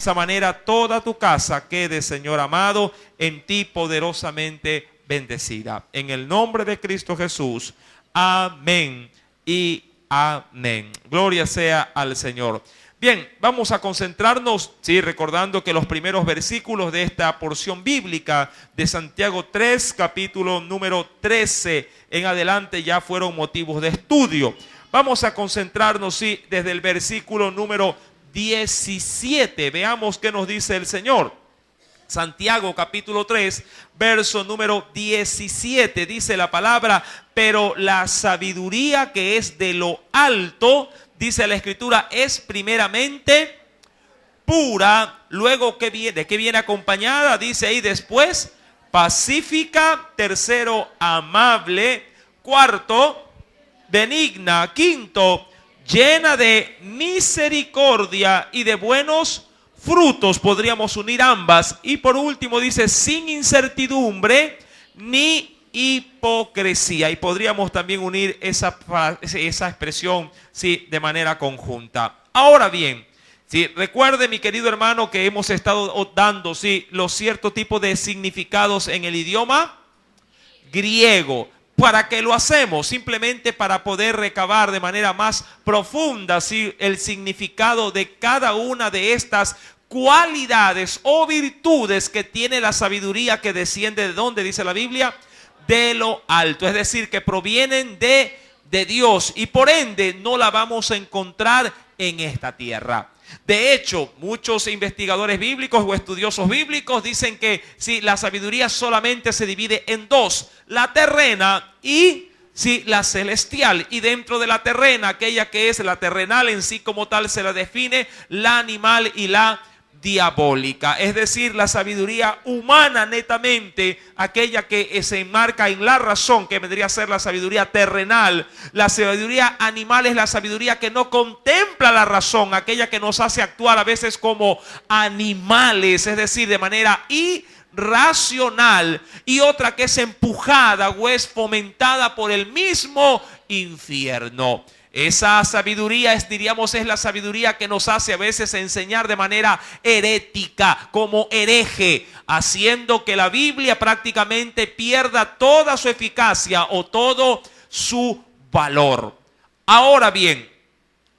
esa manera toda tu casa quede, Señor amado, en ti poderosamente bendecida. En el nombre de Cristo Jesús. Amén y amén. Gloria sea al Señor. Bien, vamos a concentrarnos, sí, recordando que los primeros versículos de esta porción bíblica de Santiago 3, capítulo número 13 en adelante ya fueron motivos de estudio. Vamos a concentrarnos, sí, desde el versículo número 17. Veamos qué nos dice el Señor. Santiago capítulo 3, verso número 17, dice la palabra: pero la sabiduría que es de lo alto, dice la Escritura, es primeramente pura, luego ¿qué viene acompañada? Dice ahí después, pacífica, tercero, amable, cuarto, benigna, quinto, llena de misericordia y de buenos frutos. Podríamos unir ambas. Y por último dice, sin incertidumbre ni hipocresía. Y podríamos también unir esa expresión, sí, de manera conjunta. Ahora bien, sí, recuerde, mi querido hermano, que hemos estado dando, sí, los ciertos tipos de significados en el idioma griego. ¿Para qué lo hacemos? Simplemente para poder recabar de manera más profunda, ¿sí?, el significado de cada una de estas cualidades o virtudes que tiene la sabiduría que desciende ¿de dónde? Dice la Biblia, de lo alto. Es decir, que provienen de Dios y por ende no la vamos a encontrar en esta tierra. De hecho, muchos investigadores bíblicos o estudiosos bíblicos dicen que sí, la sabiduría solamente se divide en dos: la terrena y sí, la celestial. Y dentro de la terrena, aquella que es la terrenal en sí como tal, se la define la animal y la diabólica. Es decir, la sabiduría humana netamente, aquella que se enmarca en la razón, que vendría a ser la sabiduría terrenal. La sabiduría animal es la sabiduría que no contempla la razón, aquella que nos hace actuar a veces como animales, es decir, de manera irracional, y otra que es empujada o es fomentada por el mismo infierno. Esa sabiduría diríamos, es la sabiduría que nos hace a veces enseñar de manera herética, como hereje, haciendo que la Biblia prácticamente pierda toda su eficacia o todo su valor. Ahora bien,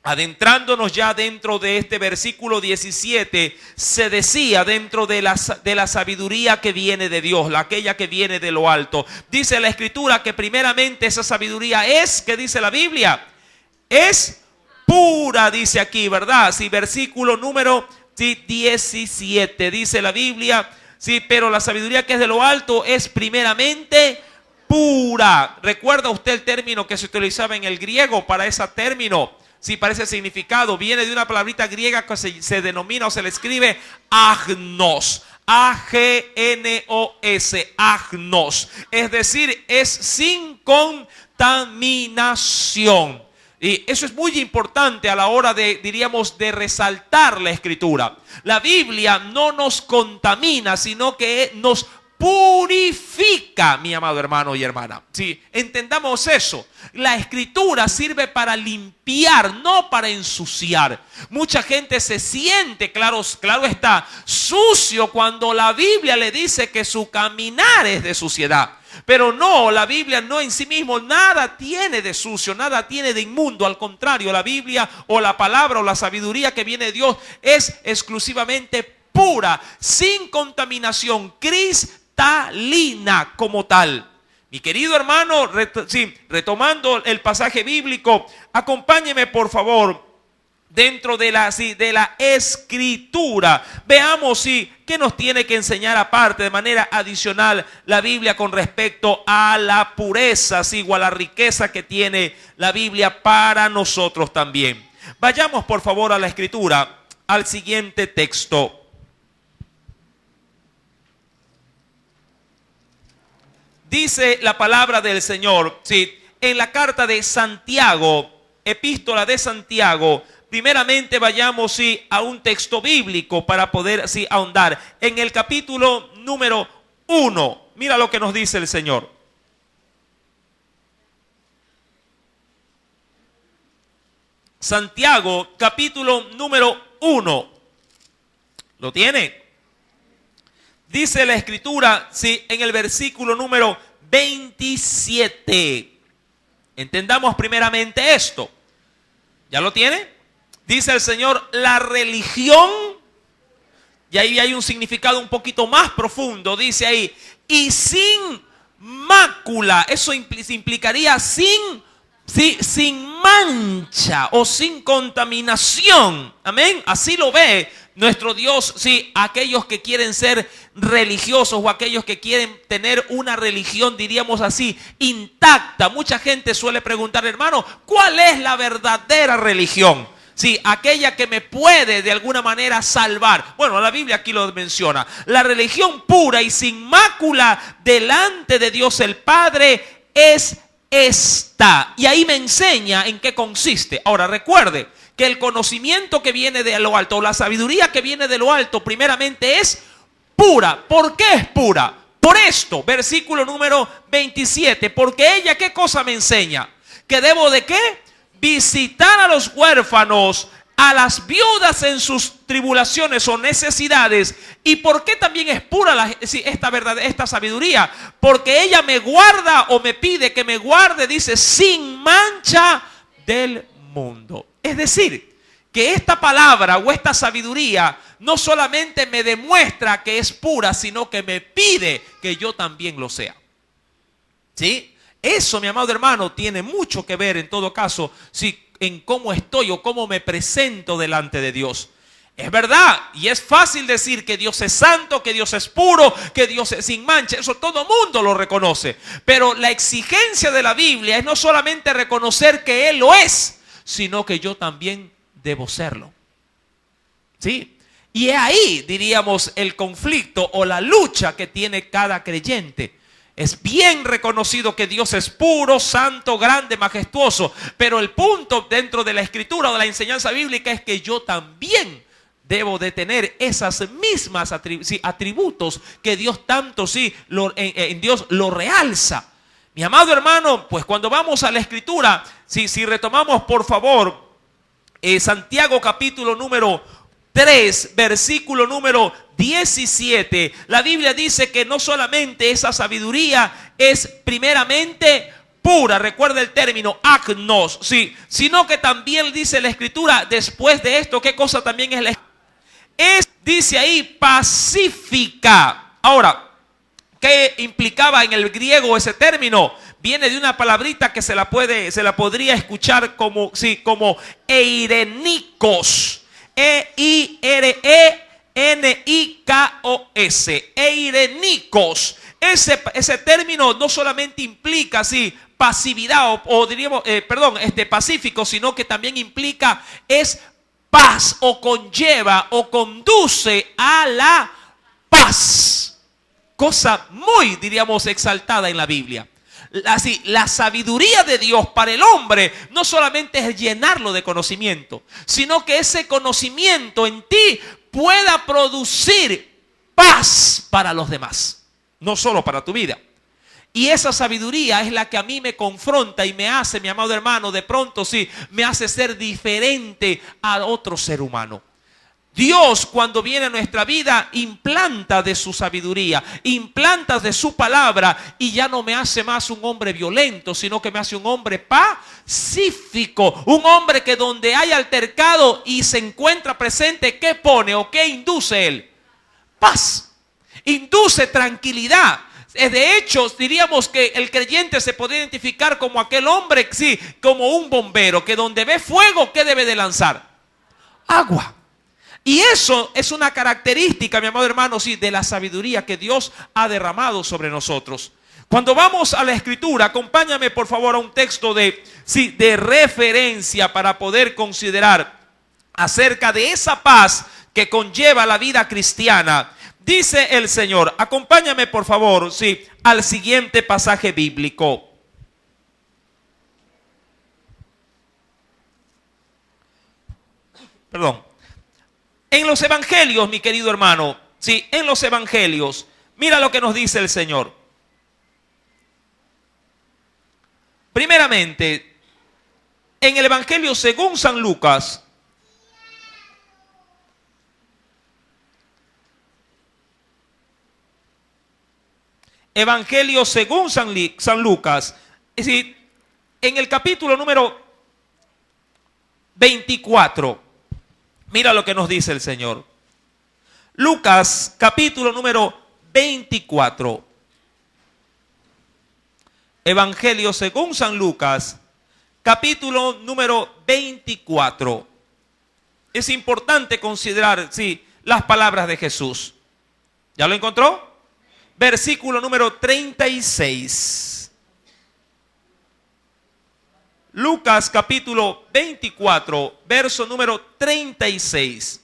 adentrándonos ya dentro de este versículo 17, se decía dentro de la sabiduría que viene de Dios, aquella que viene de lo alto. Dice la Escritura que primeramente esa sabiduría es, ¿qué dice la Biblia? Es pura, dice aquí, ¿verdad? Sí, versículo número 17, dice la Biblia, sí, pero la sabiduría que es de lo alto es primeramente pura. ¿Recuerda usted el término que se utilizaba en el griego para ese término? Sí, para ese significado. Viene de una palabrita griega que se denomina o se le escribe agnos. A-G-N-O-S, agnos. Es decir, es sin contaminación. Y eso es muy importante a la hora de, diríamos, de resaltar la Escritura. La Biblia no nos contamina, sino que nos purifica, mi amado hermano y hermana. Sí, entendamos eso. La Escritura sirve para limpiar, no para ensuciar. Mucha gente se siente, claro está, sucio cuando la Biblia le dice que su caminar es de suciedad. Pero no, la Biblia no en sí mismo nada tiene de sucio, nada tiene de inmundo. Al contrario, la Biblia o la palabra o la sabiduría que viene de Dios es exclusivamente pura, sin contaminación, cristalina como tal. Mi querido hermano, retomando el pasaje bíblico, acompáñeme por favor dentro de la Escritura. Veamos qué nos tiene que enseñar aparte, de manera adicional, la Biblia con respecto a la pureza, o a la riqueza que tiene la Biblia para nosotros también. Vayamos por favor a la Escritura, al siguiente texto. Dice la palabra del Señor, en la carta de Santiago, epístola de Santiago. Primeramente vayamos a un texto bíblico para poder ahondar. En el capítulo número 1, mira lo que nos dice el Señor. Santiago, capítulo número 1. ¿Lo tiene? Dice la Escritura, sí, en el versículo número 27. Entendamos primeramente esto. ¿Ya lo tiene? Dice el Señor, la religión, y ahí hay un significado un poquito más profundo, dice ahí, y sin mácula, eso implicaría sin mancha o sin contaminación. Amén. Así lo ve nuestro Dios, sí, aquellos que quieren ser religiosos o aquellos que quieren tener una religión, diríamos así, intacta. Mucha gente suele preguntar, hermano, ¿cuál es la verdadera religión? Sí, aquella que me puede de alguna manera salvar. Bueno, la Biblia aquí lo menciona. La religión pura y sin mácula delante de Dios el Padre es esta. Y ahí me enseña en qué consiste. Ahora recuerde que el conocimiento que viene de lo alto, o la sabiduría que viene de lo alto, primeramente es pura. ¿Por qué es pura? Por esto, versículo número 27. Porque ella, ¿qué cosa me enseña? ¿Que debo de qué? Visitar a los huérfanos, a las viudas en sus tribulaciones o necesidades. ¿Y por qué también es pura esta verdad, esta sabiduría? Porque ella me guarda o me pide que me guarde, dice, sin mancha del mundo. Es decir, que esta palabra o esta sabiduría no solamente me demuestra que es pura, sino que me pide que yo también lo sea. ¿Sí? Eso, mi amado hermano, tiene mucho que ver en todo caso en cómo estoy o cómo me presento delante de Dios. Es verdad, y es fácil decir que Dios es santo, que Dios es puro, que Dios es sin mancha. Eso todo mundo lo reconoce. Pero la exigencia de la Biblia es no solamente reconocer que Él lo es, sino que yo también debo serlo. ¿Sí? Y es ahí, diríamos, el conflicto o la lucha que tiene cada creyente. Es bien reconocido que Dios es puro, santo, grande, majestuoso. Pero el punto dentro de la Escritura o de la enseñanza bíblica es que yo también debo de tener esas mismas atributos que Dios tanto en Dios lo realza. Mi amado hermano, pues cuando vamos a la Escritura, si retomamos por favor Santiago capítulo número 3, versículo número 17, la Biblia dice que no solamente esa sabiduría es primeramente pura, recuerda el término agnos, sí, sino que también dice la Escritura, después de esto, ¿qué cosa también es la Escritura? Dice ahí, pacífica. Ahora, ¿qué implicaba en el griego ese término? Viene de una palabrita que se la podría escuchar como eirenikos. E-I-R-E-N-I-K-O-S. Eirenikos. Ese término no solamente implica pasividad o diríamos, pacífico, sino que también implica es paz o conlleva o conduce a la paz. Cosa muy, diríamos, exaltada en la Biblia. La sabiduría de Dios para el hombre no solamente es llenarlo de conocimiento, sino que ese conocimiento en ti pueda producir paz para los demás, no solo para tu vida. Y esa sabiduría es la que a mí me confronta y me hace, mi amado hermano, de pronto me hace ser diferente a otro ser humano. Dios, cuando viene a nuestra vida, implanta de su sabiduría, implanta de su palabra, y ya no me hace más un hombre violento, sino que me hace un hombre pacífico, un hombre que donde hay altercado y se encuentra presente, ¿qué pone o qué induce él? Paz, induce tranquilidad. De hecho, diríamos que el creyente se puede identificar como aquel hombre, como un bombero, que donde ve fuego, ¿qué debe de lanzar? Agua. Y eso es una característica, mi amado hermano, de la sabiduría que Dios ha derramado sobre nosotros. Cuando vamos a la Escritura, acompáñame por favor a un texto de referencia para poder considerar acerca de esa paz que conlleva la vida cristiana. Dice el Señor, acompáñame por favor, al siguiente pasaje bíblico. Perdón. En los evangelios, mi querido hermano, en los evangelios, mira lo que nos dice el Señor. Primeramente, en el evangelio según San Lucas, Evangelio según San Lucas. Es decir, en el capítulo número 24. Mira lo que nos dice el Señor. Lucas, capítulo número 24. Evangelio según San Lucas, capítulo número 24. Es importante considerar, sí, las palabras de Jesús. ¿Ya lo encontró? Versículo número 36. Lucas capítulo 24, verso número 36.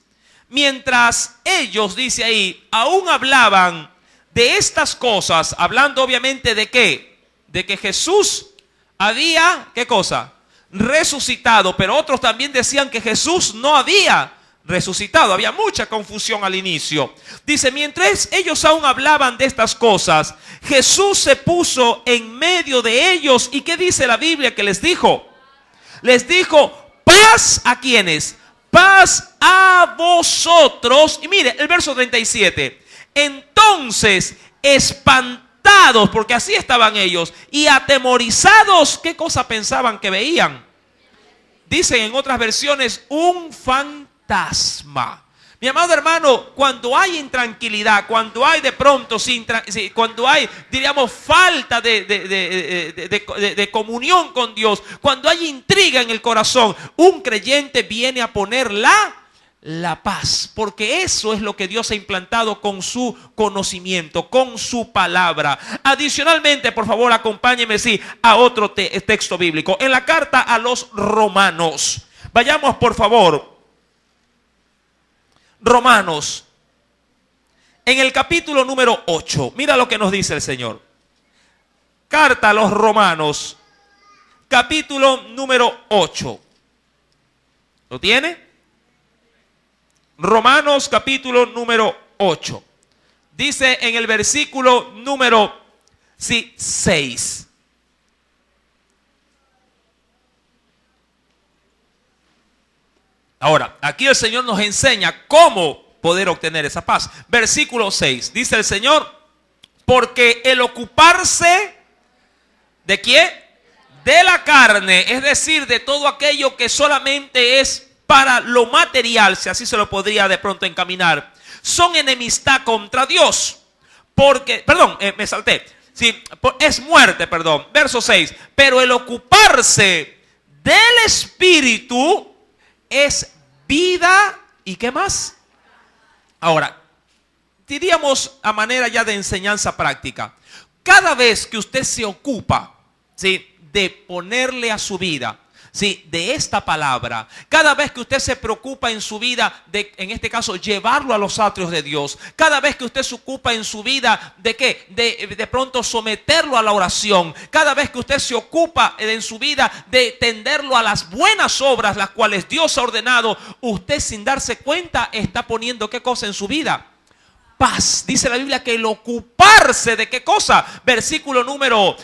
Mientras ellos, dice ahí, aún hablaban de estas cosas, hablando obviamente de qué, de que Jesús había, ¿qué cosa? Resucitado, pero otros también decían que Jesús no había resucitado. Había mucha confusión al inicio. Dice, mientras ellos aún hablaban de estas cosas, Jesús se puso en medio de ellos. ¿Y qué dice la Biblia que les dijo? Les dijo, paz a quienes, paz a vosotros. Y mire, el verso 37. Entonces, espantados, porque así estaban ellos, y atemorizados, ¿qué cosa pensaban que veían? Dicen en otras versiones, un fantasma. Mi amado hermano, cuando hay intranquilidad, cuando hay de pronto, cuando hay, diríamos, falta de comunión con Dios, cuando hay intriga en el corazón, un creyente viene a poner la paz, porque eso es lo que Dios ha implantado con su conocimiento, con su palabra. Adicionalmente, por favor, acompáñeme a otro texto bíblico. En la carta a los Romanos. Vayamos, por favor. Romanos, en el capítulo número 8, mira lo que nos dice el Señor. Carta a los Romanos, capítulo número 8. ¿Lo tiene? Romanos, capítulo número 8. Dice en el versículo número 6. Ahora, aquí el Señor nos enseña cómo poder obtener esa paz. Versículo 6, dice el Señor, porque el ocuparse, ¿de quién? De la carne, es decir, de todo aquello que solamente es para lo material, si así se lo podría de pronto encaminar, son enemistad contra Dios. Porque, me salté, sí, es muerte, verso 6, pero el ocuparse del Espíritu es vida. ¿Y qué más? Ahora, diríamos a manera ya de enseñanza práctica, cada vez que usted se ocupa, ¿sí?, de ponerle a su vida, ¿sí?, de esta palabra, cada vez que usted se preocupa en su vida de, en este caso, llevarlo a los atrios de Dios, cada vez que usted se ocupa en su vida de qué, de pronto someterlo a la oración, cada vez que usted se ocupa en su vida de tenderlo a las buenas obras, las cuales Dios ha ordenado, usted sin darse cuenta está poniendo ¿qué cosa en su vida? Paz. Dice la Biblia que el ocuparse de qué cosa, versículo número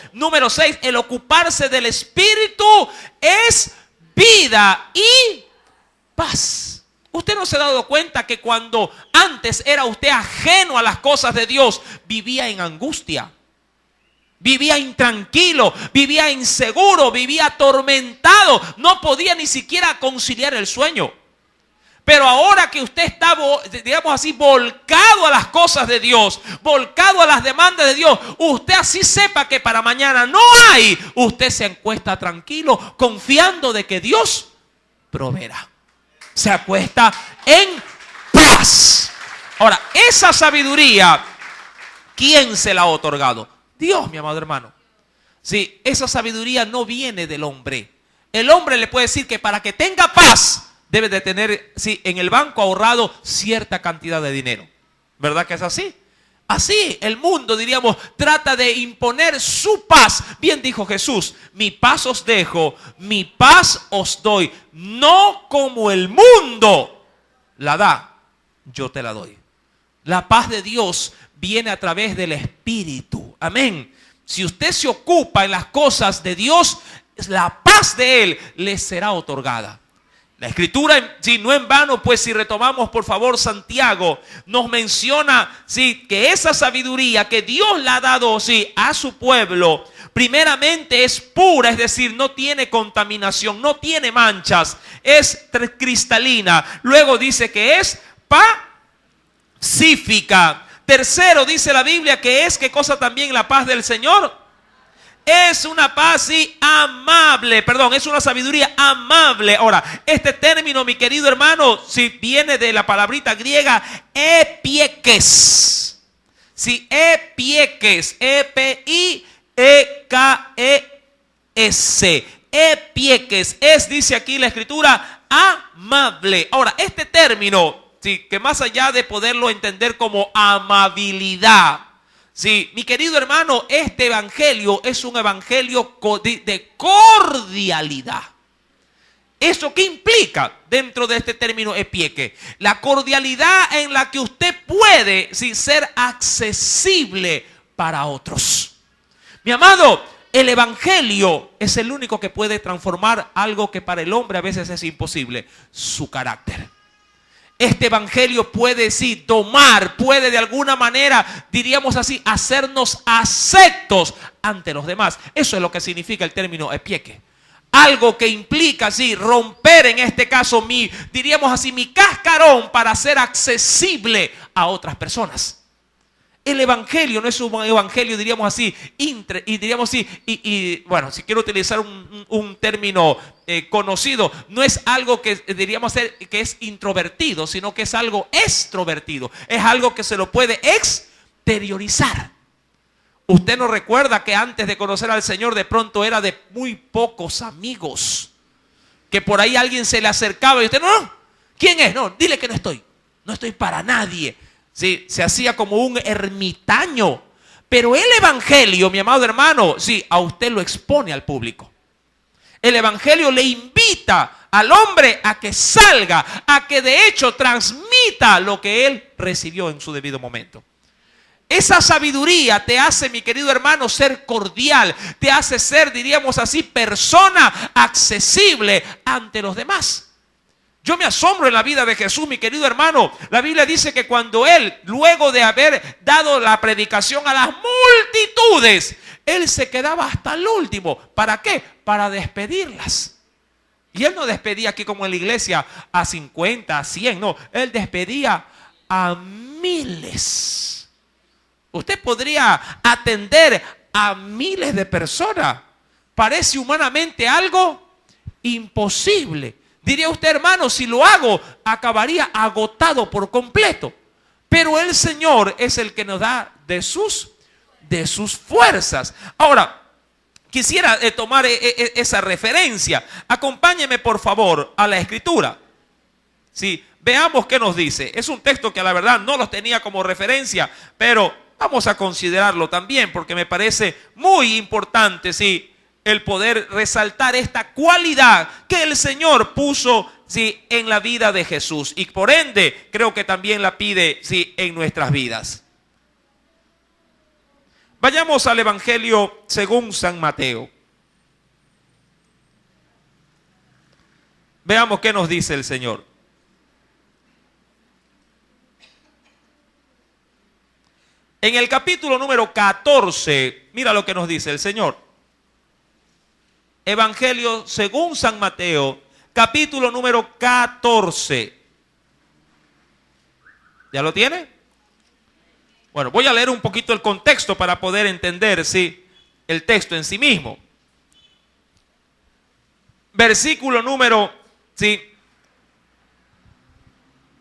6, el ocuparse del Espíritu es vida y paz. Usted no se ha dado cuenta que cuando antes era usted ajeno a las cosas de Dios, vivía en angustia, vivía intranquilo, vivía inseguro, vivía atormentado, no podía ni siquiera conciliar el sueño. Pero ahora que usted está, digamos así, volcado a las cosas de Dios, volcado a las demandas de Dios, usted así sepa que para mañana no hay, usted se acuesta tranquilo, confiando de que Dios proveerá. Se acuesta en paz. Ahora, esa sabiduría, ¿quién se la ha otorgado? Dios, mi amado hermano. Sí, esa sabiduría no viene del hombre. El hombre le puede decir que para que tenga paz, debe de tener, sí, en el banco ahorrado cierta cantidad de dinero. ¿Verdad que es así? Así el mundo, diríamos, trata de imponer su paz. Bien dijo Jesús, mi paz os dejo, mi paz os doy. No como el mundo la da, yo te la doy. La paz de Dios viene a través del Espíritu. Amén. Si usted se ocupa en las cosas de Dios, la paz de Él le será otorgada. La escritura, sí, no en vano, pues si retomamos por favor Santiago, nos menciona, sí, que esa sabiduría que Dios le ha dado, sí, a su pueblo, primeramente es pura, es decir, no tiene contaminación, no tiene manchas, es cristalina. Luego dice que es pacífica. Tercero, dice la Biblia que es, ¿qué cosa también la paz del Señor? Es una paz amable, es una sabiduría amable. Ahora, este término, mi querido hermano, si viene de la palabrita griega epiekes. Si epiekes, E-P-I-E-K-E-S. Epiekes es, dice aquí la escritura, amable. Ahora, este término, sí, que más allá de poderlo entender como amabilidad, sí, mi querido hermano, este evangelio es un evangelio de cordialidad. ¿Eso qué implica dentro de este término epieque? La cordialidad en la que usted puede, sí, ser accesible para otros. Mi amado, el evangelio es el único que puede transformar algo que para el hombre a veces es imposible: su carácter. Este evangelio puede, sí, domar, puede de alguna manera, diríamos así, hacernos aceptos ante los demás. Eso es lo que significa el término epieque. Algo que implica, sí, romper en este caso diríamos así, mi cascarón para ser accesible a otras personas. El evangelio no es un evangelio, diríamos así, bueno, si quiero utilizar un término conocido, no es algo que diríamos ser que es introvertido, sino que es algo extrovertido. Es algo que se lo puede exteriorizar. Usted no recuerda que antes de conocer al Señor de pronto era de muy pocos amigos, que por ahí alguien se le acercaba y usted, no, ¿quién es? No, dile que no estoy para nadie. Sí, se hacía como un ermitaño. Pero el evangelio, mi amado hermano, sí, a usted lo expone al público. El evangelio le invita al hombre a que salga, a que de hecho transmita lo que él recibió en su debido momento. Esa sabiduría te hace, mi querido hermano, ser cordial, te hace ser, diríamos así, persona accesible ante los demás. Yo me asombro en la vida de Jesús, mi querido hermano. La Biblia dice que cuando él, luego de haber dado la predicación a las multitudes, él se quedaba hasta el último. ¿Para qué? Para despedirlas. Y él no despedía aquí como en la iglesia a 50, a 100, no. Él despedía a miles. Usted podría atender a miles de personas. Parece humanamente algo imposible. Diría usted, hermano, si lo hago, acabaría agotado por completo. Pero el Señor es el que nos da de sus fuerzas. Ahora, quisiera tomar esa referencia. Acompáñeme, por favor, a la Escritura. Sí, veamos qué nos dice. Es un texto que a la verdad no los tenía como referencia, pero vamos a considerarlo también porque me parece muy importante, sí, el poder resaltar esta cualidad que el Señor puso, sí, en la vida de Jesús. Y por ende, creo que también la pide, sí, en nuestras vidas. Vayamos al Evangelio según San Mateo. Veamos qué nos dice el Señor. En el capítulo número 14, mira lo que nos dice el Señor. Evangelio según San Mateo, capítulo número 14. ¿Ya lo tiene? Bueno, voy a leer un poquito el contexto para poder entender, sí, el texto en sí mismo. Versículo número, sí,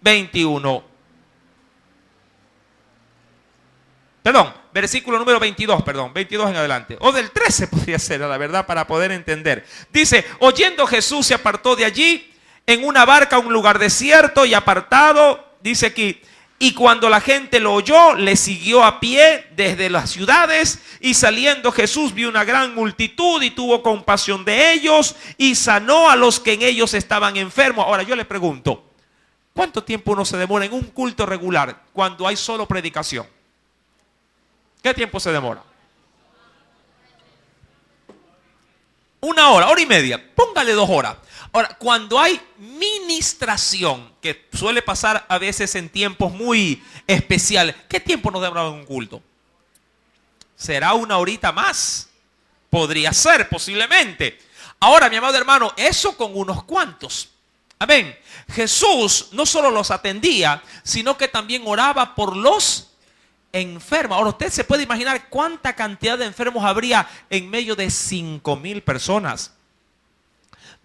21. Versículo número 22, 22 en adelante. O del 13 podría ser, la verdad, para poder entender. Dice, oyendo Jesús se apartó de allí en una barca a un lugar desierto y apartado, dice aquí, y cuando la gente lo oyó, le siguió a pie desde las ciudades, y saliendo Jesús vio una gran multitud y tuvo compasión de ellos y sanó a los que en ellos estaban enfermos. Ahora yo le pregunto, ¿cuánto tiempo uno se demora en un culto regular cuando hay solo predicación? ¿Qué tiempo se demora? 1 hora, hora y media. Póngale 2 horas. Ahora, cuando hay ministración, que suele pasar a veces en tiempos muy especiales, ¿qué tiempo nos demora un culto? ¿Será una horita más? Podría ser, posiblemente. Ahora, mi amado hermano, eso con unos cuantos. Amén. Jesús no solo los atendía, sino que también oraba por los enfermos. Ahora, usted se puede imaginar cuánta cantidad de enfermos habría en medio de 5,000 personas.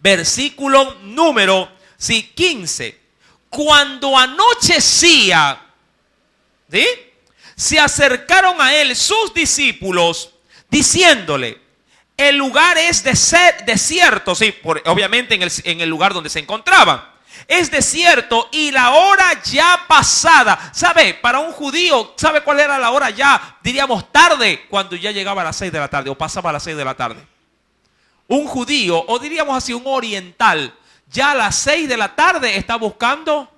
Versículo número 15. Cuando anochecía, ¿sí?, se acercaron a él sus discípulos diciéndole: el lugar es desierto, sí, obviamente en el lugar donde se encontraban. Es desierto y la hora ya pasada. ¿Sabe? Para un judío, ¿sabe cuál era la hora ya? Diríamos tarde, cuando ya llegaba a las 6 de la tarde o pasaba a las 6 de la tarde. Un judío, o diríamos así, un oriental, ya a las 6 de la tarde está buscando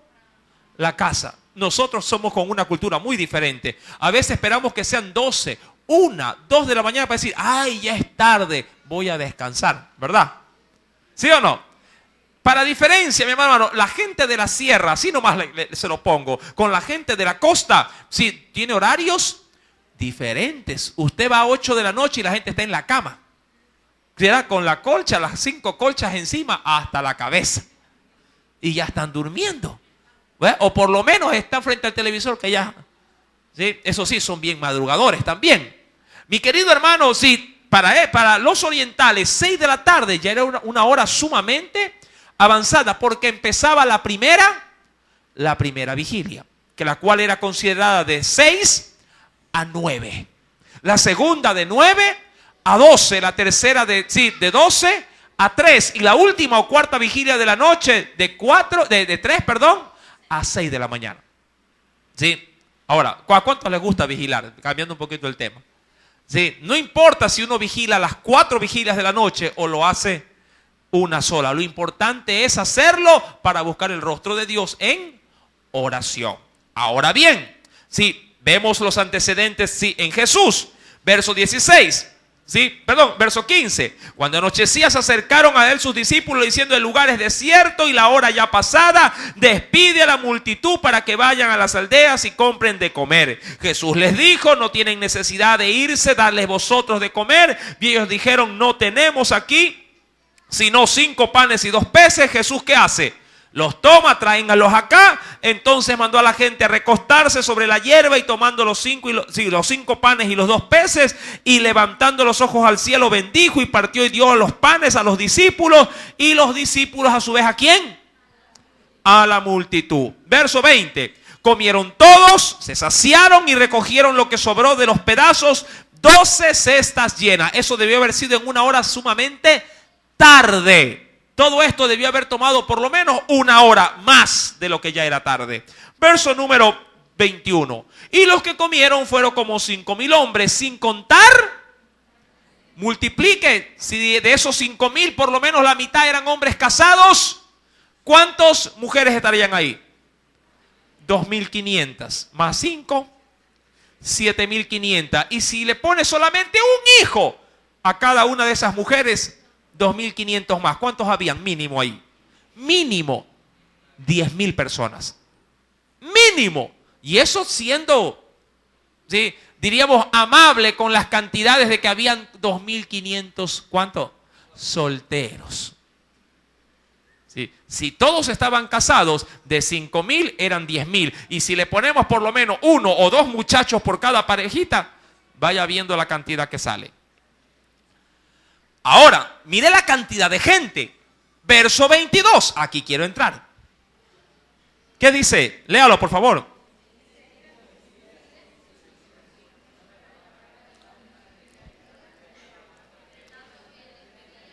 la casa. Nosotros somos con una cultura muy diferente. A veces esperamos que sean 12, 1, 2 de la mañana para decir: ay, ya es tarde, voy a descansar, ¿verdad? ¿Sí o no? Para diferencia, mi hermano, la gente de la sierra, así nomás se lo pongo, con la gente de la costa, sí, tiene horarios diferentes. Usted va a 8 de la noche y la gente está en la cama. ¿Verdad? Con la colcha, las 5 colchas encima hasta la cabeza. Y ya están durmiendo. ¿Verdad? O por lo menos están frente al televisor, que ya, ¿sí? Eso sí, son bien madrugadores también. Mi querido hermano, sí, para los orientales, 6 de la tarde ya era una hora sumamente avanzada, porque empezaba la primera vigilia, que la cual era considerada de 6 a 9. La segunda de 9 a 12, la tercera de 12 a 3 y la última o cuarta vigilia de la noche de 3 a 6 de la mañana. ¿Sí? Ahora, ¿a cuántos les gusta vigilar? Cambiando un poquito el tema. ¿Sí? No importa si uno vigila las 4 vigilias de la noche o lo hace una sola. Lo importante es hacerlo para buscar el rostro de Dios en oración. Ahora bien, si vemos los antecedentes, sí, en Jesús, verso 16. Sí, verso 15. Cuando anochecía se acercaron a él sus discípulos diciendo: el lugar es desierto y la hora ya pasada, despide a la multitud para que vayan a las aldeas y compren de comer. Jesús les dijo: no tienen necesidad de irse, darles vosotros de comer. Y ellos dijeron: no tenemos aquí sino 5 panes y 2 peces. Jesús, ¿qué hace? Los toma, tráengalos acá. Entonces mandó a la gente a recostarse sobre la hierba y tomando los 5 panes y los 2 peces y levantando los ojos al cielo bendijo y partió y dio los panes a los discípulos y los discípulos a su vez ¿a quién? A la multitud. Verso 20. Comieron todos, se saciaron y recogieron lo que sobró de los pedazos, 12 cestas llenas. Eso debió haber sido en una hora sumamente tarde. Todo esto debió haber tomado por lo menos una hora más de lo que ya era tarde. Verso número 21. Y los que comieron fueron como 5,000 hombres, sin contar, multiplique, si de esos 5,000 por lo menos la mitad eran hombres casados, ¿cuántas mujeres estarían ahí? 2,500 más 5, 7,500. Y si le pone solamente un hijo a cada una de esas mujeres, 2,500 más. ¿Cuántos habían mínimo ahí? Mínimo 10,000 personas. Mínimo. Y eso siendo, ¿sí?, diríamos, amable con las cantidades de que habían 2,500, ¿cuánto? Solteros. ¿Sí? Si todos estaban casados, de 5,000 eran 10,000. Y si le ponemos por lo menos 1 o 2 muchachos por cada parejita, vaya viendo la cantidad que sale. Ahora, mire la cantidad de gente. Verso 22. Aquí quiero entrar. ¿Qué dice? Léalo, por favor.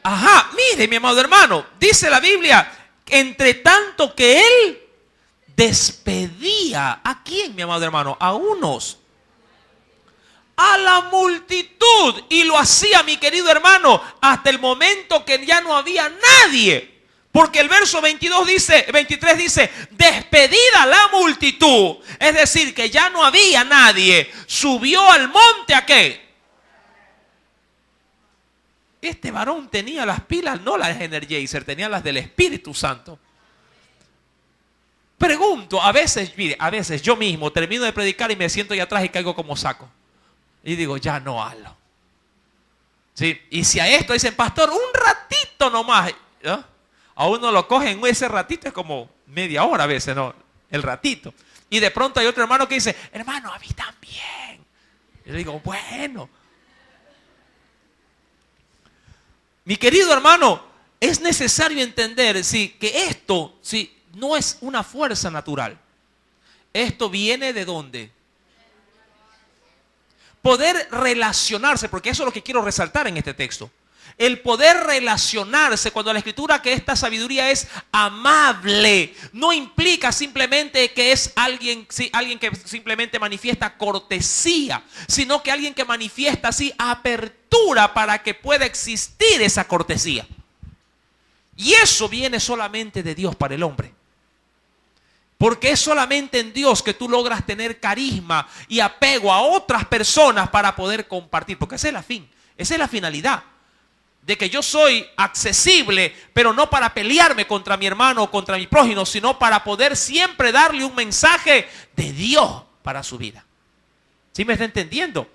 Ajá, mire, mi amado hermano. Dice la Biblia, entre tanto que él despedía. ¿A quién, mi amado hermano? A unos. A la multitud, y lo hacía, mi querido hermano, hasta el momento que ya no había nadie, porque el verso 23 dice, despedida la multitud, es decir, que ya no había nadie, subió al monte ¿a qué? este varón tenía las pilas, no las Energizer, tenía las del Espíritu Santo. Pregunto, a veces, mire, a veces yo mismo termino de predicar y me siento allá atrás y caigo como saco. Y digo, ya no hablo. ¿Sí? Y si a esto dicen, pastor, un ratito nomás, ¿no? A uno lo cogen, ese ratito es como media hora a veces, ¿no? El ratito. Y de pronto hay otro hermano que dice, hermano, a mí también. Y le digo, bueno. Mi querido hermano, es necesario entender, sí, que esto, sí, no es una fuerza natural. Esto viene ¿de dónde? Poder relacionarse, porque eso es lo que quiero resaltar en este texto. El poder relacionarse, cuando la escritura que esta sabiduría es amable, no implica simplemente que es alguien, sí, alguien que simplemente manifiesta cortesía, sino que alguien que manifiesta así apertura para que pueda existir esa cortesía. Y eso viene solamente de Dios para el hombre. Porque es solamente en Dios que tú logras tener carisma y apego a otras personas para poder compartir. Porque ese es el fin, esa es la finalidad. De que yo soy accesible, pero no para pelearme contra mi hermano o contra mi prójimo, sino para poder siempre darle un mensaje de Dios para su vida. ¿Sí me está entendiendo?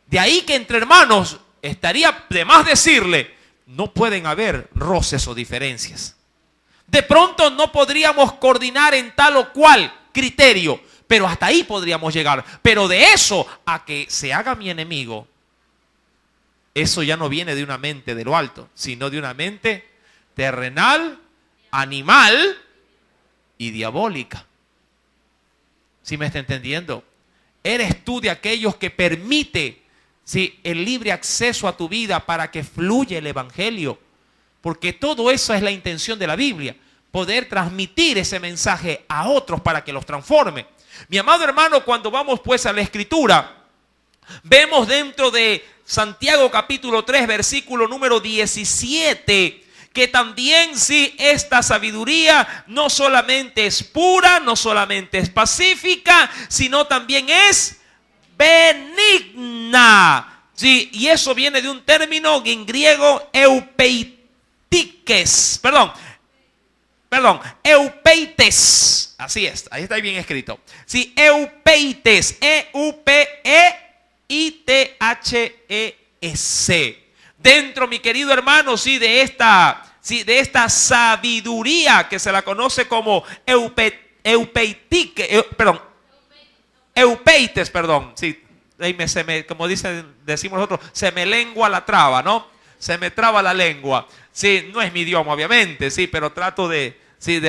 De ahí que entre hermanos estaría de más decirle, no pueden haber roces o diferencias. De pronto no podríamos coordinar en tal o cual criterio, pero hasta ahí podríamos llegar. Pero de eso a que se haga mi enemigo, eso ya no viene de una mente de lo alto, sino de una mente terrenal, animal y diabólica. ¿Sí me está entendiendo? Eres tú de aquellos que permite, ¿sí?, el libre acceso a tu vida para que fluya el evangelio. Porque todo eso es la intención de la Biblia. Poder transmitir ese mensaje a otros para que los transforme. Mi amado hermano, cuando vamos pues a la escritura, vemos dentro de Santiago capítulo 3, versículo número 17, que también sí, esta sabiduría no solamente es pura, no solamente es pacífica, sino también es benigna. Sí, y eso viene de un término en griego eupeites. Así es, ahí está bien escrito. Sí, eupeites, E-U-P-E-I-T-H-E-S. Dentro, mi querido hermano, de esta sabiduría que se la conoce como eupeites, sí. Como decimos nosotros, se me lengua la traba, ¿no? Se me traba la lengua. Sí, no es mi idioma, obviamente, sí, pero trato de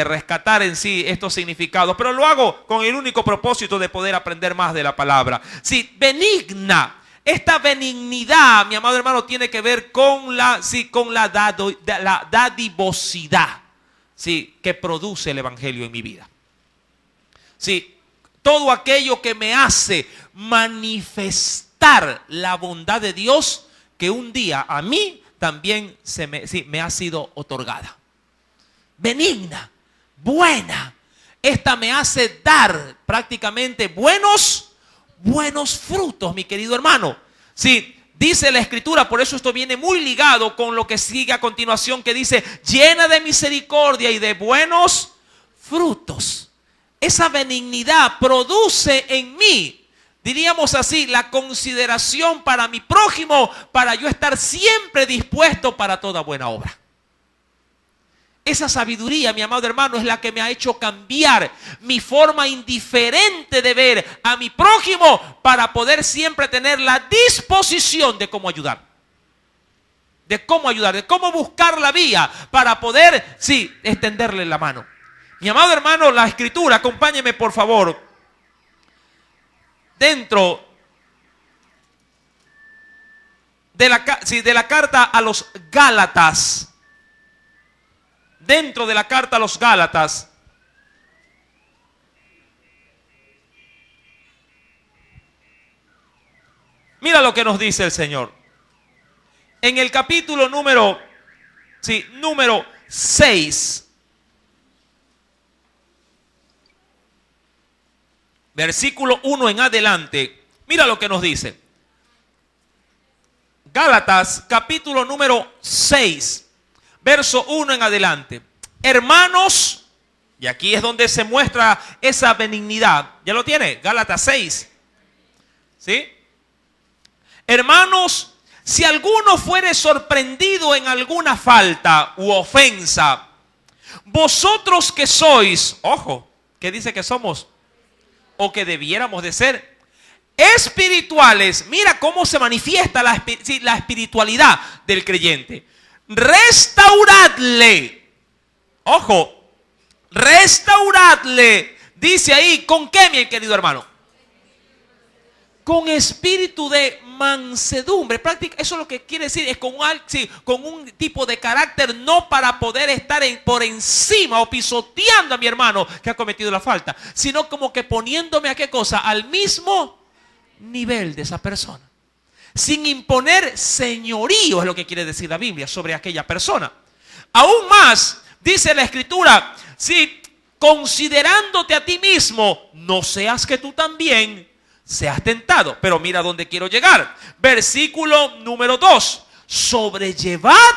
rescatar en sí estos significados. Pero lo hago con el único propósito de poder aprender más de la palabra. Sí, benigna. Esta benignidad, mi amado hermano, tiene que ver con la dadivosidad, sí, que produce el evangelio en mi vida. Sí, todo aquello que me hace manifestar la bondad de Dios que un día a mí también me ha sido otorgada. Benigna, buena. Esta me hace dar prácticamente buenos frutos, mi querido hermano. Sí, dice la escritura, por eso esto viene muy ligado con lo que sigue a continuación, que dice, llena de misericordia y de buenos frutos. Esa benignidad produce en mí, diríamos así, la consideración para mi prójimo, para yo estar siempre dispuesto para toda buena obra. Esa sabiduría, mi amado hermano, es la que me ha hecho cambiar mi forma indiferente de ver a mi prójimo para poder siempre tener la disposición de cómo ayudar. De cómo buscar la vía para poder, sí, extenderle la mano. Mi amado hermano, la escritura, acompáñeme por favor, dentro de la carta a los Gálatas. Dentro de la carta a los Gálatas, mira lo que nos dice el Señor. En el capítulo número 6, versículo 1 en adelante, mira lo que nos dice. Gálatas capítulo número 6, verso 1 en adelante. Hermanos, y aquí es donde se muestra esa benignidad. ¿Ya lo tiene? Gálatas 6. ¿Sí? Hermanos, si alguno fuere sorprendido en alguna falta u ofensa, vosotros que sois, ojo, ¿qué dice que somos? O que debiéramos de ser espirituales. Mira cómo se manifiesta la espiritualidad del creyente. Restauradle. Ojo, restauradle. Dice ahí, ¿con qué, mi querido hermano? Con espíritu de mansedumbre. Eso es lo que quiere decir, es con un tipo de carácter, no para poder estar por encima o pisoteando a mi hermano que ha cometido la falta, sino como que poniéndome a qué cosa, al mismo nivel de esa persona, sin imponer señorío, es lo que quiere decir la Biblia sobre aquella persona. Aún más, dice la Escritura, si considerándote a ti mismo, no seas que tú también seas tentado. Pero mira dónde quiero llegar. Versículo número 2. Sobrellevad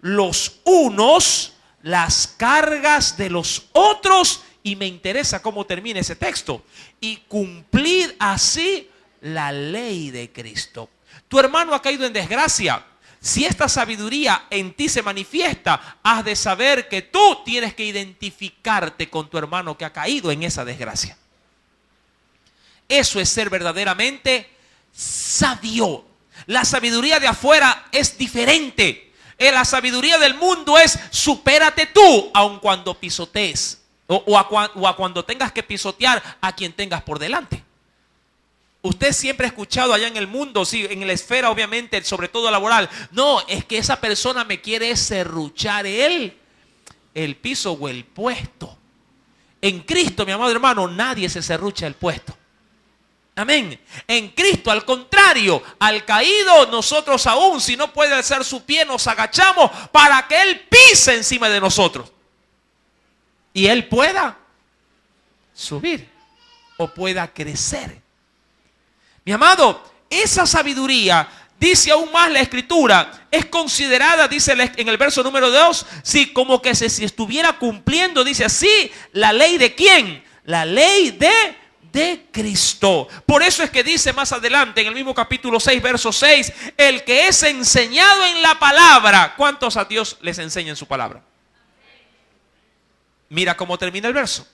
los unos las cargas de los otros. Y me interesa cómo termina ese texto. Y cumplid así la ley de Cristo. Tu hermano ha caído en desgracia. Si esta sabiduría en ti se manifiesta, has de saber que tú tienes que identificarte con tu hermano que ha caído en esa desgracia. Eso es ser verdaderamente sabio. La sabiduría de afuera es diferente. La sabiduría del mundo es supérate tú, aun cuando pisotees o a cuando tengas que pisotear a quien tengas por delante. Usted siempre ha escuchado allá en el mundo, sí, en la esfera obviamente, sobre todo laboral. No, es que esa persona me quiere serruchar el piso o el puesto. En Cristo, mi amado hermano, nadie se serrucha el puesto. Amén. En Cristo, al contrario, al caído, nosotros aún, si no puede alzar su pie, nos agachamos para que Él pise encima de nosotros. Y Él pueda subir o pueda crecer. Mi amado, esa sabiduría, dice aún más la Escritura, es considerada, dice en el verso número 2, sí, como que si estuviera cumpliendo, dice así, la ley de ¿quién? La ley de Cristo. Por eso es que dice más adelante en el mismo capítulo 6, verso 6, el que es enseñado en la palabra. ¿Cuántos a Dios les enseña en su palabra? Mira cómo termina el verso.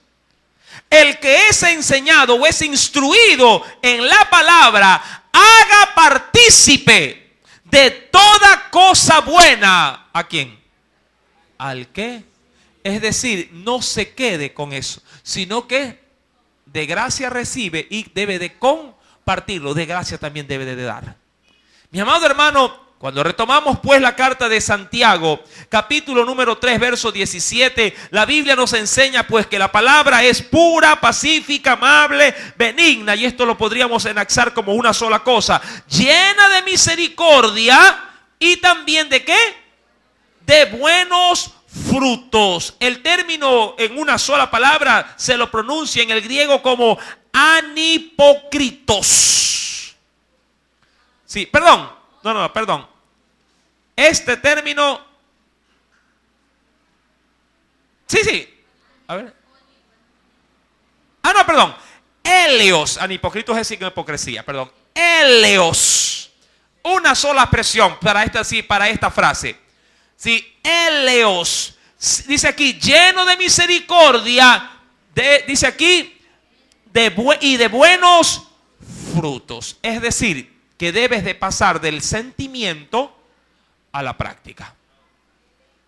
El que es enseñado o es instruido en la palabra, haga partícipe de toda cosa buena. ¿A quién? Al que. Es decir, no se quede con eso, sino que de gracia recibe y debe de compartirlo. De gracia también debe de dar. Mi amado hermano, cuando retomamos pues la carta de Santiago, capítulo número 3, verso 17, la Biblia nos enseña pues que la palabra es pura, pacífica, amable, benigna, y esto lo podríamos enlazar como una sola cosa, llena de misericordia y también ¿de qué? De buenos frutos. El término en una sola palabra se lo pronuncia en el griego como anipócritos. Sí, perdón. Este término, sí, a ver. Eleos, anipócritos es signo de hipocresía, perdón. Eleos, una sola expresión para esta frase. Sí, eleos, dice aquí, lleno de misericordia, dice aquí, y de buenos frutos. Es decir, que debes de pasar del sentimiento a la práctica,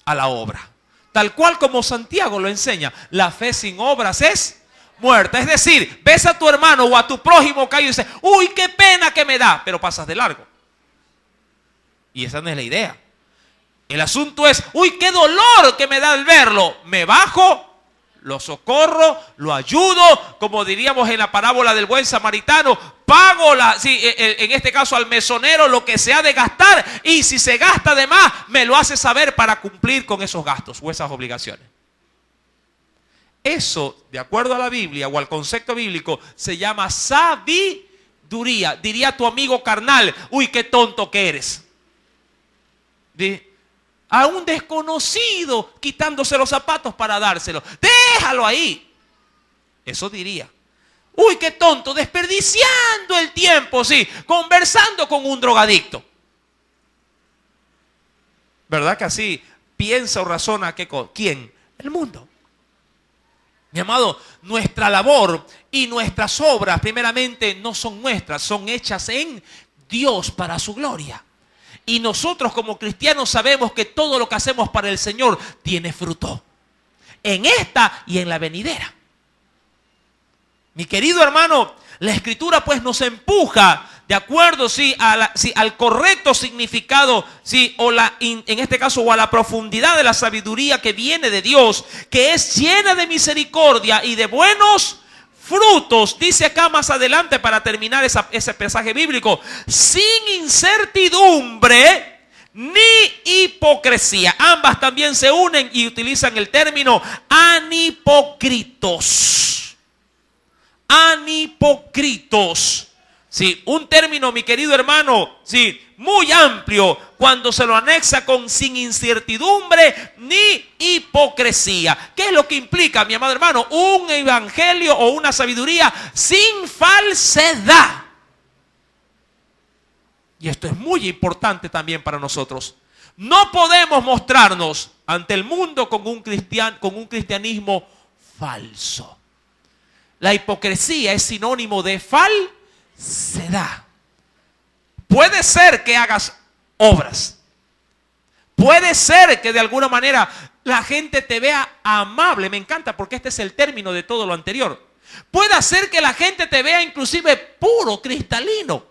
a la obra. Tal cual como Santiago lo enseña, la fe sin obras es muerta. Es decir, ves a tu hermano o a tu prójimo caído y dices, uy, qué pena que me da, pero pasas de largo. Y esa no es la idea. El asunto es, uy, qué dolor que me da al verlo. Me bajo, lo socorro, lo ayudo, como diríamos en la parábola del buen samaritano, pago en este caso al mesonero lo que se ha de gastar, y si se gasta de más, me lo hace saber para cumplir con esos gastos o esas obligaciones. Eso, de acuerdo a la Biblia o al concepto bíblico, se llama sabiduría. Diría tu amigo carnal, uy, qué tonto que eres. A un desconocido quitándose los zapatos para dárselo. Déjalo ahí. Eso diría. Uy, qué tonto, desperdiciando el tiempo, sí, conversando con un drogadicto. ¿Verdad que así piensa o razona quién? El mundo. Mi amado, nuestra labor y nuestras obras primeramente no son nuestras, son hechas en Dios para su gloria. Y nosotros como cristianos sabemos que todo lo que hacemos para el Señor tiene fruto. En esta y en la venidera. Mi querido hermano, la Escritura pues nos empuja de acuerdo al correcto significado, en este caso, o a la profundidad de la sabiduría que viene de Dios, que es llena de misericordia y de buenos frutos. Dice acá más adelante, para terminar ese pasaje bíblico, sin incertidumbre ni hipocresía. Ambas también se unen y utilizan el término anhipócritos. Anhipócritos. Sí, un término, mi querido hermano, sí, muy amplio cuando se lo anexa con sin incertidumbre ni hipocresía. ¿Qué es lo que implica, mi amado hermano? Un evangelio o una sabiduría sin falsedad. Y esto es muy importante también para nosotros. No podemos mostrarnos ante el mundo con un cristianismo falso. La hipocresía es sinónimo de falsedad. Puede ser que hagas obras. Puede ser que de alguna manera la gente te vea amable. Me encanta porque este es el término de todo lo anterior. Puede ser que la gente te vea inclusive puro, cristalino.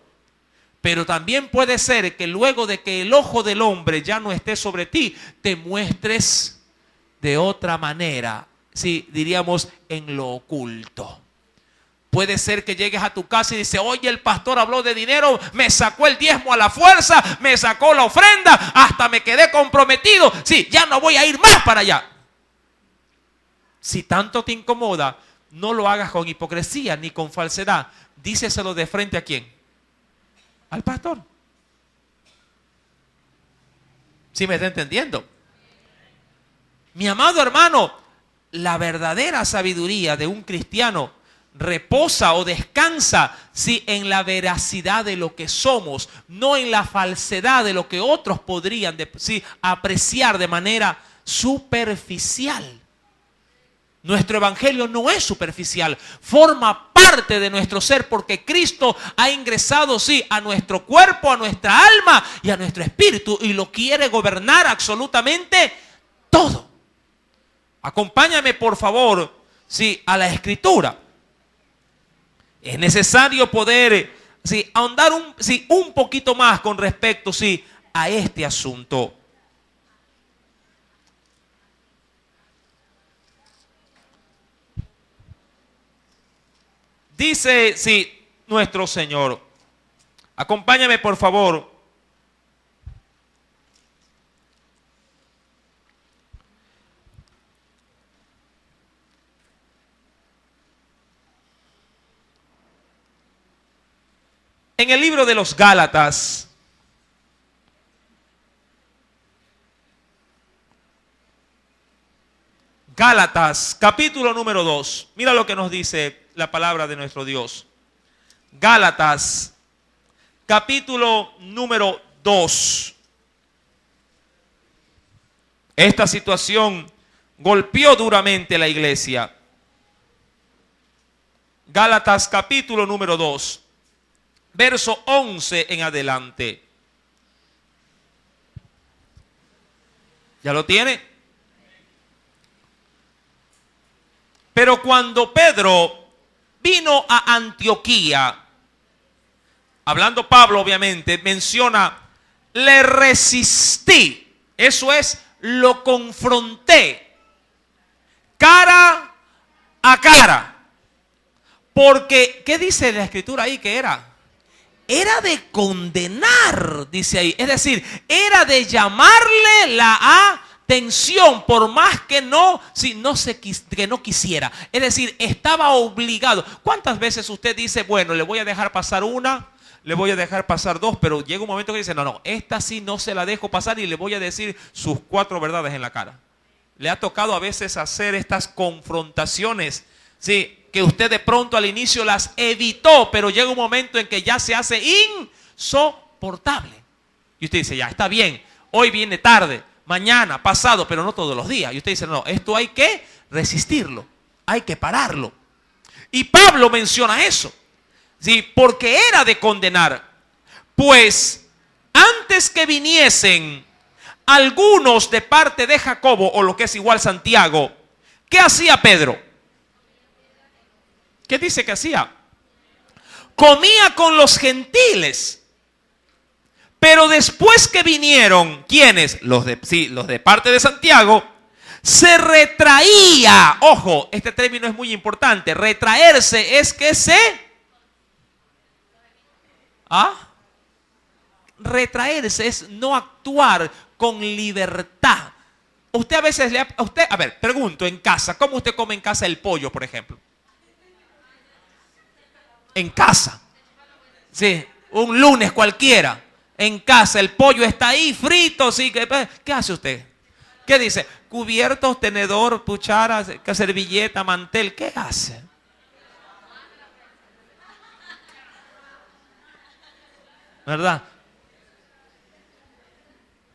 Pero también puede ser que luego de que el ojo del hombre ya no esté sobre ti, te muestres de otra manera. Sí, diríamos en lo oculto. Puede ser que llegues a tu casa y dices, oye, el pastor habló de dinero, me sacó el diezmo a la fuerza, me sacó la ofrenda, hasta me quedé comprometido. Sí, ya no voy a ir más para allá. Si tanto te incomoda, no lo hagas con hipocresía ni con falsedad. Díceselo de frente a quién. Al pastor. ¿Sí me está entendiendo? Mi amado hermano, la verdadera sabiduría de un cristiano reposa o descansa en la veracidad de lo que somos, no en la falsedad de lo que otros podrían apreciar de manera superficial. Nuestro evangelio no es superficial, forma parte de nuestro ser porque Cristo ha ingresado a nuestro cuerpo, a nuestra alma y a nuestro espíritu y lo quiere gobernar absolutamente todo. Acompáñame por favor a la Escritura. Es necesario poder ahondar un poquito más con respecto a este asunto. Dice nuestro Señor. Acompáñame por favor. En el libro de los Gálatas, capítulo número 2. Mira lo que nos dice la palabra de nuestro Dios. Gálatas, capítulo número 2. Esta situación golpeó duramente la iglesia. Gálatas, capítulo número 2. Verso 11 en adelante. ¿Ya lo tiene? Pero cuando Pedro vino a Antioquía, hablando Pablo obviamente, menciona, le resistí. Eso es, lo confronté cara a cara. Porque, ¿qué dice la Escritura ahí que era? Era de condenar, dice ahí. Es decir, era de llamarle la atención, por más que no quisiera. Es decir, estaba obligado. ¿Cuántas veces usted dice, bueno, le voy a dejar pasar una, le voy a dejar pasar 2, pero llega un momento que dice, no, esta sí no se la dejo pasar y le voy a decir sus 4 verdades en la cara. Le ha tocado a veces hacer estas confrontaciones, sí, que usted de pronto al inicio las evitó, pero llega un momento en que ya se hace insoportable. Y usted dice, ya está bien, hoy viene tarde, mañana, pasado, pero no todos los días. Y usted dice, no, esto hay que resistirlo, hay que pararlo. Y Pablo menciona eso, ¿sí? Porque era de condenar. Pues antes que viniesen algunos de parte de Jacobo, o lo que es igual Santiago, ¿qué hacía Pedro? ¿Qué dice que hacía? Comía con los gentiles. Pero después que vinieron, ¿quiénes? Los de parte de Santiago, se retraía. Ojo, este término es muy importante. Retraerse es que retraerse es no actuar con libertad. Usted a veces a ver, pregunto, en casa, ¿cómo usted come en casa el pollo, por ejemplo? En casa. Sí, un lunes cualquiera. En casa, el pollo está ahí frito. Sí, ¿qué hace usted? ¿Qué dice? Cubiertos, tenedor, cuchara, servilleta, mantel. ¿Qué hace? ¿Verdad?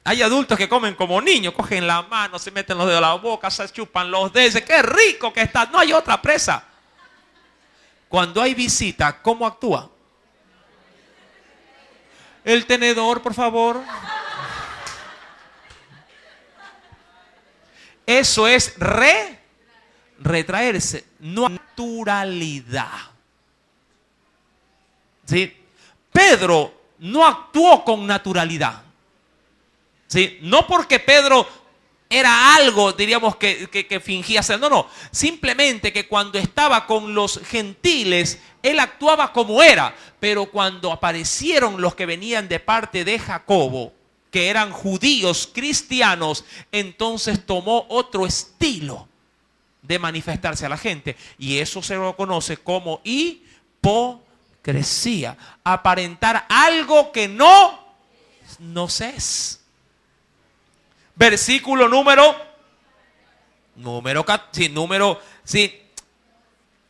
Hay adultos que comen como niños, cogen la mano, se meten los dedos a la boca, se chupan los dedos. ¡Qué rico que está! No hay otra presa. Cuando hay visita, ¿cómo actúa? El tenedor, por favor. Eso es retraerse, no naturalidad. ¿Sí? Pedro no actuó con naturalidad. ¿Sí? No porque Pedro era algo, diríamos, que fingía ser. No. Simplemente que cuando estaba con los gentiles, él actuaba como era. Pero cuando aparecieron los que venían de parte de Jacobo, que eran judíos cristianos, entonces tomó otro estilo de manifestarse a la gente. Y eso se lo conoce como hipocresía. Aparentar algo que no se es. Versículo número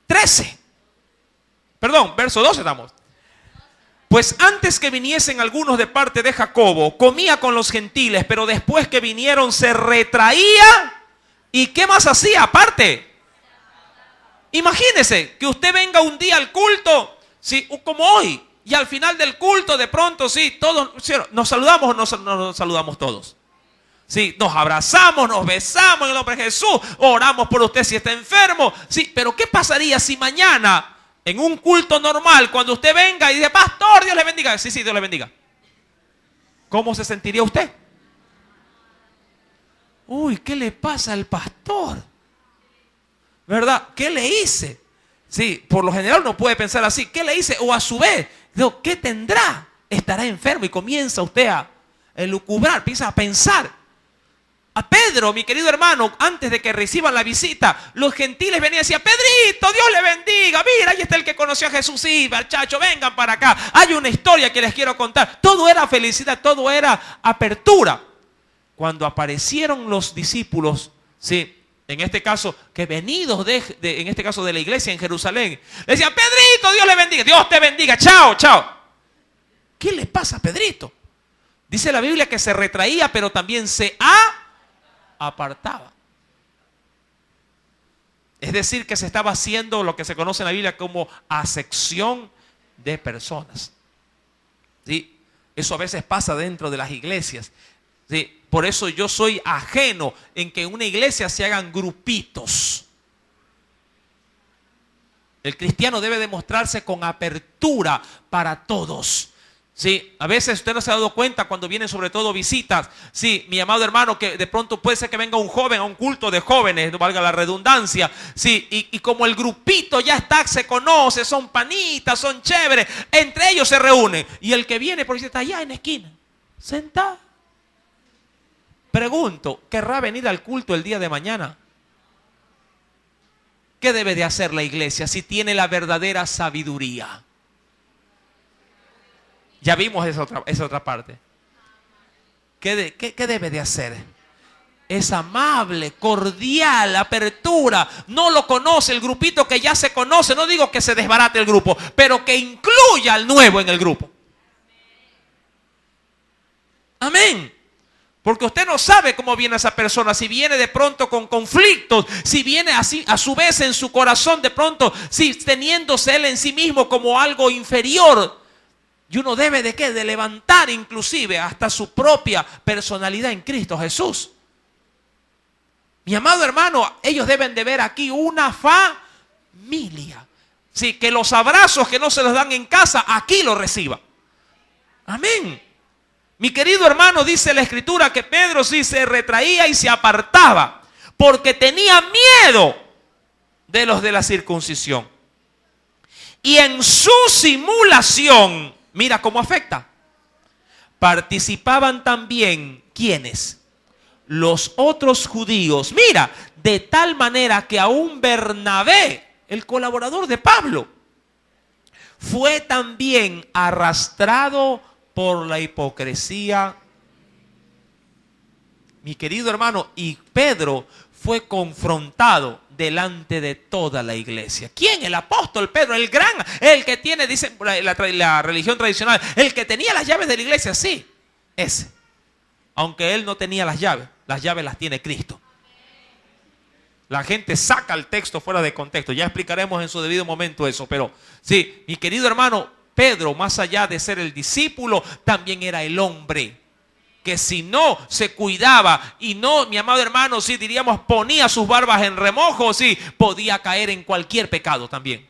13. Perdón, verso 12 estamos. Pues antes que viniesen algunos de parte de Jacobo, comía con los gentiles, pero después que vinieron se retraía. ¿Y qué más hacía aparte? Imagínese que usted venga un día al culto, ¿sí? Como hoy, y al final del culto de pronto, sí, todos, ¿sí? Nos saludamos o nos saludamos todos. Sí, nos abrazamos, nos besamos en el nombre de Jesús, oramos por usted si está enfermo. Sí, pero ¿qué pasaría si mañana, en un culto normal, cuando usted venga y dice, pastor, Dios le bendiga? Sí, Dios le bendiga. ¿Cómo se sentiría usted? Uy, ¿qué le pasa al pastor? ¿Verdad? ¿Qué le hice? Sí, por lo general uno puede pensar así, ¿qué le hice? O a su vez, digo, ¿qué tendrá? Estará enfermo y comienza usted a elucubrar, empieza a pensar. A Pedro, mi querido hermano, antes de que reciban la visita, los gentiles venían y decían, Pedrito, Dios le bendiga, mira, ahí está el que conoció a Jesús, sí, muchacho, vengan para acá, hay una historia que les quiero contar. Todo era felicidad, todo era apertura. Cuando aparecieron los discípulos, sí, en este caso, que venidos en este caso de la iglesia en Jerusalén, le decían, Pedrito, Dios le bendiga, Dios te bendiga, chao, chao. ¿Qué le pasa a Pedrito? Dice la Biblia que se retraía, pero también se apartaba. Es decir, que se estaba haciendo lo que se conoce en la Biblia como acepción de personas. ¿Sí? Eso a veces pasa dentro de las iglesias. ¿Sí? Por eso yo soy ajeno en que en una iglesia se hagan grupitos. El cristiano debe demostrarse con apertura para todos. Sí, a veces usted no se ha dado cuenta cuando vienen sobre todo visitas. Sí, mi amado hermano, que de pronto puede ser que venga un joven a un culto de jóvenes, no valga la redundancia. Sí, y como el grupito ya está, se conoce, son panitas, son chéveres, entre ellos se reúnen. Y el que viene por ahí está allá en la esquina, sentado. Pregunto, ¿querrá venir al culto el día de mañana? ¿Qué debe de hacer la iglesia si tiene la verdadera sabiduría? Ya vimos esa otra parte. ¿Qué debe de hacer? Es amable, cordial, apertura. No lo conoce el grupito que ya se conoce. No digo que se desbarate el grupo, pero que incluya al nuevo en el grupo. Amén. Porque usted no sabe cómo viene esa persona, si viene de pronto con conflictos, si viene así a su vez en su corazón de pronto, si teniéndose él en sí mismo como algo inferior. Y uno debe de ¿qué? De levantar inclusive hasta su propia personalidad en Cristo Jesús. Mi amado hermano, ellos deben de ver aquí una familia. Sí, que los abrazos que no se los dan en casa, aquí los reciba. Amén. Mi querido hermano, dice la Escritura que Pedro sí se retraía y se apartaba porque tenía miedo de los de la circuncisión. Y en su simulación, mira cómo afecta. Participaban también, ¿quiénes? Los otros judíos. Mira, de tal manera que aún Bernabé, el colaborador de Pablo, fue también arrastrado por la hipocresía. Mi querido hermano, y Pedro fue confrontado delante de toda la iglesia. ¿Quién? El apóstol Pedro, el gran, el que tiene, dice la religión tradicional, el que tenía las llaves de la iglesia, sí, ese. Aunque él no tenía las llaves las tiene Cristo. La gente saca el texto fuera de contexto, ya explicaremos en su debido momento eso, pero sí, mi querido hermano, Pedro, más allá de ser el discípulo, también era el hombre que si no se cuidaba y no, mi amado hermano, si diríamos ponía sus barbas en remojo, sí, podía caer en cualquier pecado también.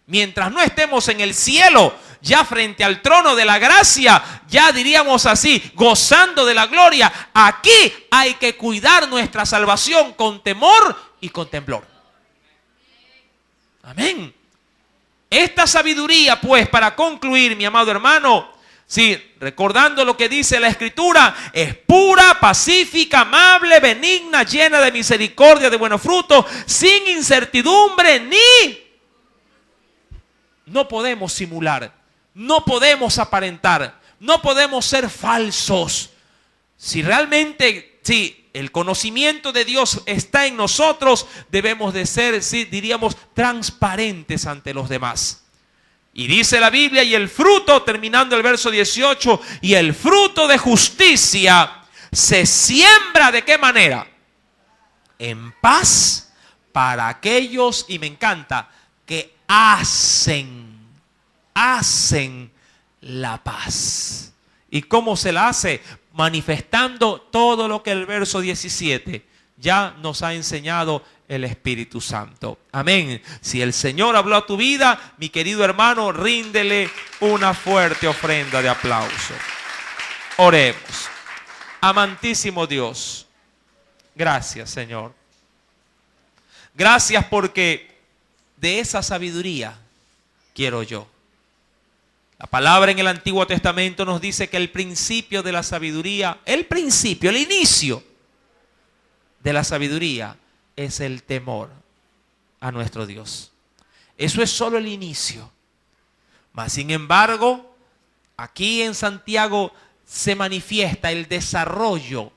Mientras no estemos en el cielo, ya frente al trono de la gracia, ya diríamos así, gozando de la gloria, aquí hay que cuidar nuestra salvación con temor y con temblor. Amén. Esta sabiduría, pues, para concluir, mi amado hermano, sí, recordando lo que dice la Escritura, es pura, pacífica, amable, benigna, llena de misericordia, de buenos frutos, sin incertidumbre ni... No podemos simular, no podemos aparentar, no podemos ser falsos. Si realmente, sí, el conocimiento de Dios está en nosotros, debemos de ser, sí, diríamos, transparentes ante los demás. Y dice la Biblia, y el fruto, terminando el verso 18, y el fruto de justicia se siembra, ¿de qué manera? En paz para aquellos, y me encanta, que hacen la paz. ¿Y cómo se la hace? Manifestando todo lo que el verso 17 ya nos ha enseñado el Espíritu Santo. Amén. Si el Señor habló a tu vida, mi querido hermano, ríndele una fuerte ofrenda de aplauso. Oremos. Amantísimo Dios, gracias, Señor. Gracias porque de esa sabiduría quiero yo. La palabra en el Antiguo Testamento nos dice que el principio de la sabiduría, el inicio de la sabiduría es el temor a nuestro Dios. Eso es solo el inicio. Mas sin embargo, aquí en Santiago se manifiesta el desarrollo